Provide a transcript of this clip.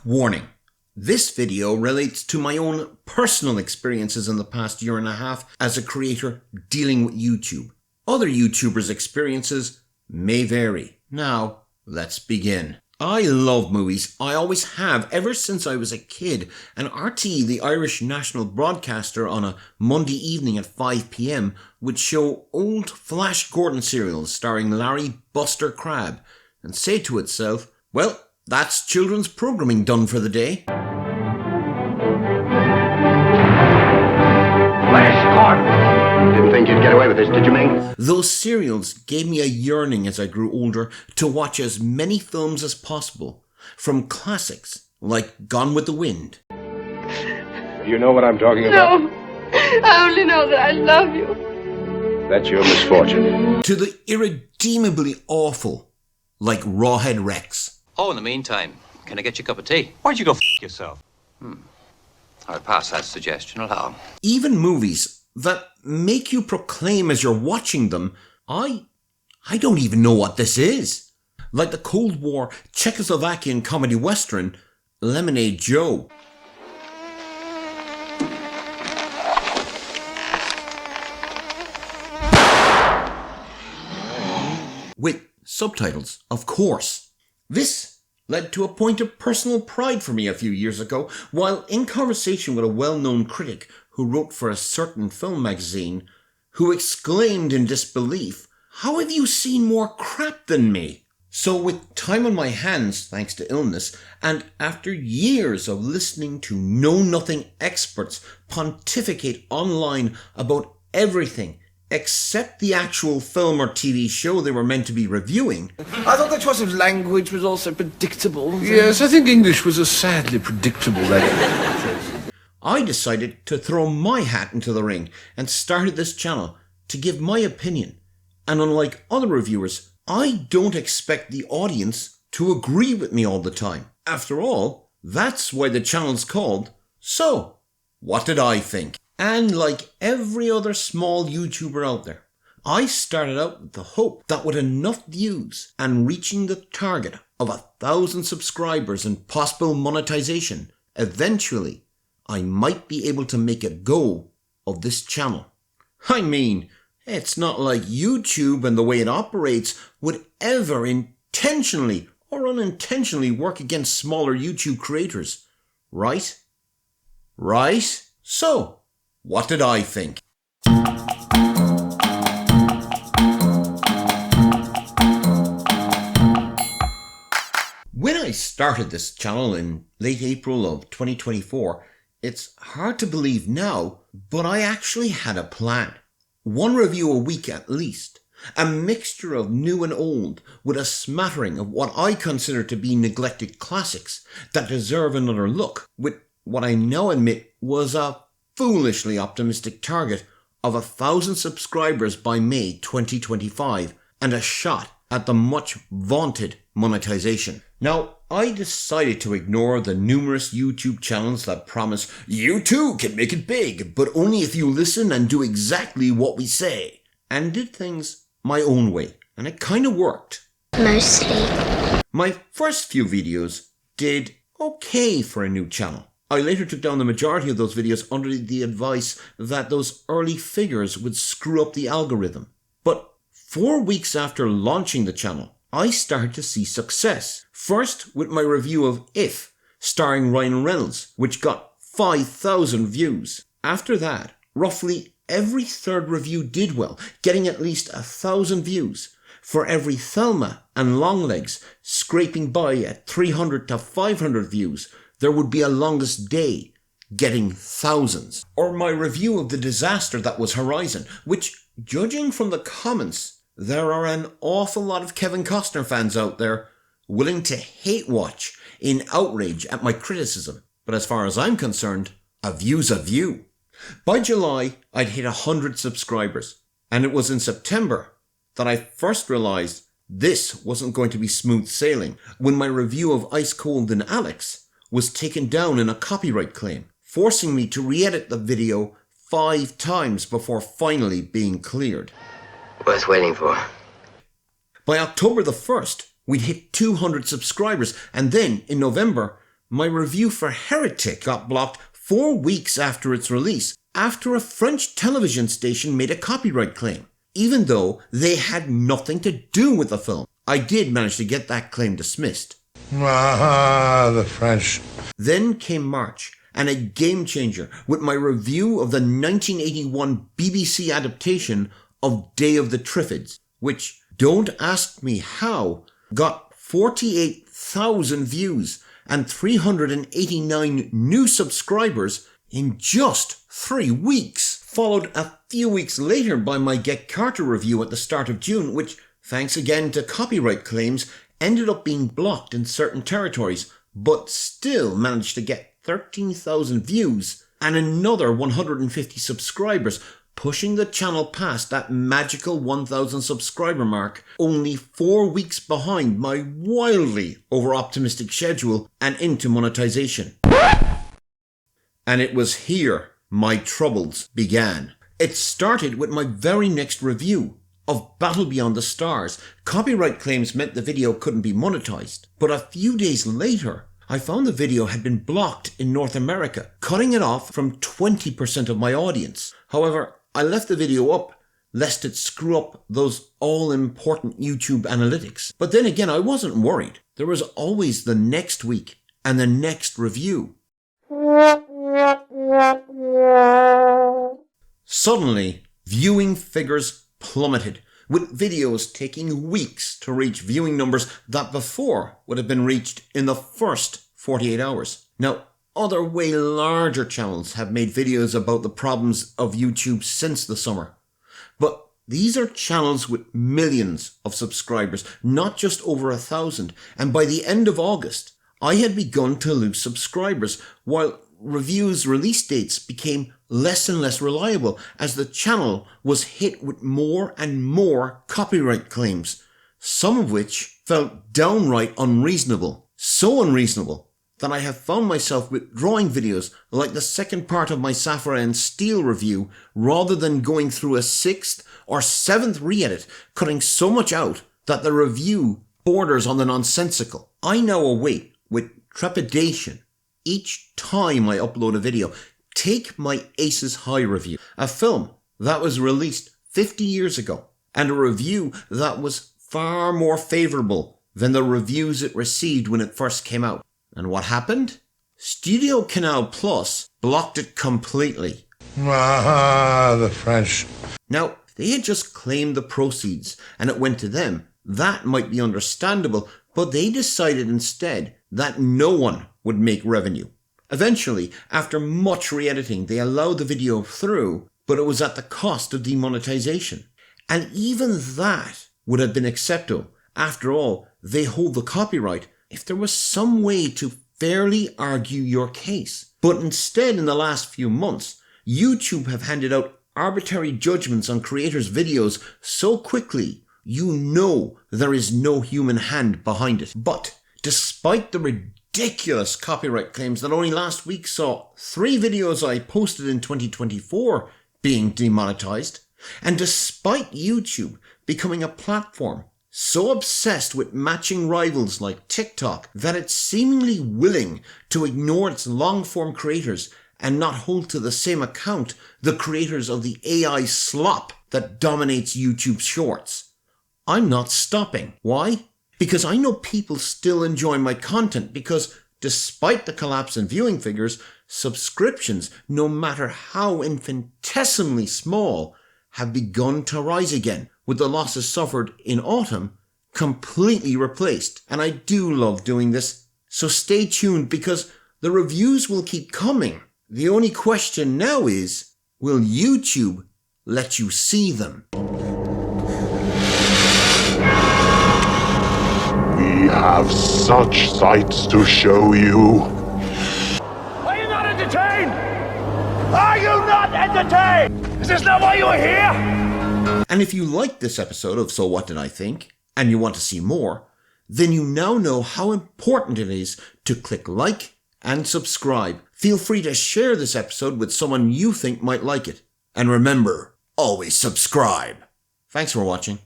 Warning. This video relates to my own personal experiences in the past year and a half as a creator dealing with YouTube. Other YouTubers' experiences may vary. Now, let's begin. I love movies. I always have, ever since I was a kid. And RTE, the Irish national broadcaster, on a Monday evening at 5 p.m. would show old Flash Gordon serials starring Larry Buster Crabbe and say to itself, well, that's children's programming done for the day. Flash Gordon! Didn't think you'd get away with this, did you, Ming? Those serials gave me a yearning as I grew older to watch as many films as possible, from classics like Gone with the Wind. You know what I'm talking about? No, I only know that I love you. That's your misfortune. To the irredeemably awful, like Rawhead Rex. Oh, in the meantime, can I get you a cup of tea? Why'd you go yourself? I'll pass that suggestion along. Even movies that make you proclaim as you're watching them, I don't even know what this is. Like the Cold War Czechoslovakian comedy western, Lemonade Joe. With subtitles, of course. This led to a point of personal pride for me a few years ago, while in conversation with a well-known critic who wrote for a certain film magazine, who exclaimed in disbelief, "How have you seen more crap than me?" So with time on my hands, thanks to illness, and after years of listening to know-nothing experts pontificate online about everything except the actual film or TV show they were meant to be reviewing, I thought the choice of language was also predictable. Yes, I think English was a sadly predictable language. I decided to throw my hat into the ring and started this channel to give my opinion. And unlike other reviewers, I don't expect the audience to agree with me all the time. After all, that's why the channel's called So, What Did I Think? And like every other small YouTuber out there, I started out with the hope that with enough views and reaching the target of 1,000 subscribers and possible monetization, eventually I might be able to make a go of this channel. I mean, it's not like YouTube and the way it operates would ever intentionally or unintentionally work against smaller YouTube creators. Right? Right? So, what did I think? When I started this channel in late April of 2024, it's hard to believe now, but I actually had a plan. One review a week at least. A mixture of new and old, with a smattering of what I consider to be neglected classics that deserve another look, with what I now admit was a foolishly optimistic target of 1,000 subscribers by May 2025 and a shot at the much vaunted monetization. Now, I decided to ignore the numerous YouTube channels that promise you too can make it big, but only if you listen and do exactly what we say, and did things my own way, and it kind of worked. Mostly. My first few videos did okay for a new channel. I later took down the majority of those videos under the advice that those early figures would screw up the algorithm. But 4 weeks after launching the channel, I started to see success. First with my review of If, starring Ryan Reynolds, which got 5,000 views. After that, roughly every third review did well, getting at least 1,000 views. For every Thelma and Longlegs scraping by at 300 to 500 views, there would be a Longest Day, getting thousands. Or my review of The Disaster That Was Horizon, which, judging from the comments, there are an awful lot of Kevin Costner fans out there willing to hate watch in outrage at my criticism. But as far as I'm concerned, a view's a view. By July, I'd hit 100 subscribers. And it was in September that I first realized this wasn't going to be smooth sailing, when my review of Ice Cold and Alex was taken down in a copyright claim, forcing me to re-edit the video 5 times before finally being cleared. Worth waiting for. By October the 1st, we'd hit 200 subscribers, and then in November, my review for Heretic got blocked 4 weeks after its release, after a French television station made a copyright claim, even though they had nothing to do with the film. I did manage to get that claim dismissed. Ah, the French. Then came March, and a game changer with my review of the 1981 BBC adaptation of Day of the Triffids, which, don't ask me how, got 48,000 views and 389 new subscribers in just 3 weeks. Followed a few weeks later by my Get Carter review at the start of June, which, thanks again to copyright claims, ended up being blocked in certain territories, but still managed to get 13,000 views and another 150 subscribers, pushing the channel past that magical 1,000 subscriber mark, only 4 weeks behind my wildly over-optimistic schedule and into monetization. And it was here my troubles began. It started with my very next review of Battle Beyond the Stars. Copyright claims meant the video couldn't be monetized, but a few days later, I found the video had been blocked in North America, cutting it off from 20% of my audience. However, I left the video up lest it screw up those all-important YouTube analytics. But then again, I wasn't worried. There was always the next week and the next review. Suddenly, viewing figures plummeted, with videos taking weeks to reach viewing numbers that before would have been reached in the first 48 hours. Now, other way larger channels have made videos about the problems of YouTube since the summer. But these are channels with millions of subscribers, not just over 1,000. And by the end of August, I had begun to lose subscribers, while reviews' release dates became less and less reliable as the channel was hit with more and more copyright claims, some of which felt downright unreasonable. So unreasonable that I have found myself withdrawing videos like the second part of my Sapphire and Steel review rather than going through a 6th or 7th re-edit, cutting so much out that the review borders on the nonsensical. I now await with trepidation each time I upload a video. Take my Aces High review, a film that was released 50 years ago, and a review that was far more favourable than the reviews it received when it first came out. And what happened? Studio Canal Plus blocked it completely. Ah, the French. Now, if they had just claimed the proceeds and it went to them, that might be understandable, but they decided instead that no one would make revenue. Eventually, after much re-editing, they allowed the video through, but it was at the cost of demonetization. And even that would have been acceptable. After all, they hold the copyright if there was some way to fairly argue your case. But instead, in the last few months, YouTube have handed out arbitrary judgments on creators' videos so quickly, you know there is no human hand behind it. But despite the ridiculous copyright claims that only last week saw 3 videos I posted in 2024 being demonetized, and despite YouTube becoming a platform so obsessed with matching rivals like TikTok that it's seemingly willing to ignore its long-form creators and not hold to the same account the creators of the AI slop that dominates YouTube Shorts, I'm not stopping. Why? Because I know people still enjoy my content, because despite the collapse in viewing figures, subscriptions, no matter how infinitesimally small, have begun to rise again, with the losses suffered in autumn completely replaced. And I do love doing this, so stay tuned because the reviews will keep coming. The only question now is, will YouTube let you see them? We have such sights to show you. Are you not entertained? Are you not entertained? Is this not why you are here? And if you liked this episode of So What Did I Think, and you want to see more, then you now know how important it is to click like and subscribe. Feel free to share this episode with someone you think might like it. And remember, always subscribe. Thanks for watching.